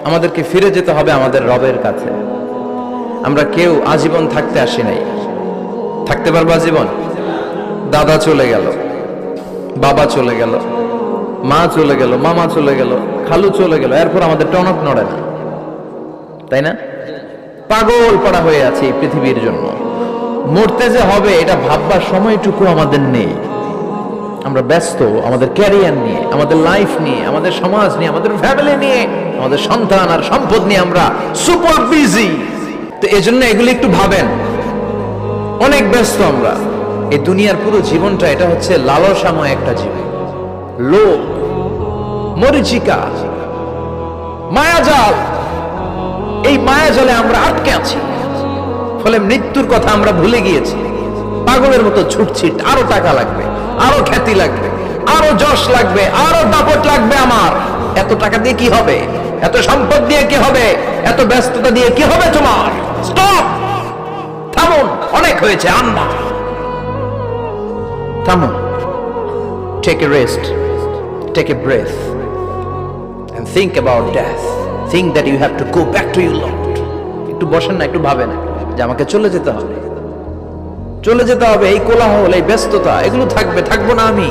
আমাদেরকে ফিরে যেতে হবে আমাদের রবের কাছে। আমরা কেউ আজীবন থাকতে আসি নাই। থাকতে পারবো আজীবন? দাদা চলে গেল, বাবা চলে গেল, মা চলে গেল, মামা চলে গেল, খালু চলে গেল, এরপর আমাদের টনক নড়ে না, তাই না? পাগল পড়া হয়ে আছে এই পৃথিবীর জন্য। মরতে যে হবে এটা ভাববার সময়টুকু আমাদের নেই। আমরা ব্যস্ত আমাদের ক্যারিয়ার নিয়ে, আমাদের লাইফ নিয়ে, আমাদের সমাজ নিয়ে, আমাদের ফ্যামিলি নিয়ে, আমাদের সন্তান আর সম্পদ নিয়ে আমরা সুপার বিজি। তো এজন্য এগুলি একটু ভাবেন, অনেক ব্যস্ত আমরা। এই দুনিয়ার পুরো জীবনটা এটা হচ্ছে লালসাময় একটা জীবন, লোভ, মরিচিকা, মায়াজাল। এই মায়াজালে আমরা আটকে আছি, ফলে মৃত্যুর কথা আমরা ভুলে গিয়েছি। পাগলের মতো ছুটছি, আরো টাকা লাগবে, আরো খ্যাতি লাগবে, আরো যশ লাগবে, আরো দাপট লাগবে। আমার এত টাকা দিয়ে কি হবে? এত সম্পদ দিয়ে কি হবে? এত ব্যস্ততা দিয়ে কি হবে তোমার? স্টপ, থামুন, অনেক হয়েছে। আন্না, থামুন, take a rest, take a breath and think about death. Think that you have to go back to your Lord. একটু বসেন না, একটু ভাবেন যে আমাকে চলে যেতে হবে, চলে যেতে হবে। এই কোলাহল, এই ব্যস্ততা, এগুলো থাকবে, থাকবো না আমি।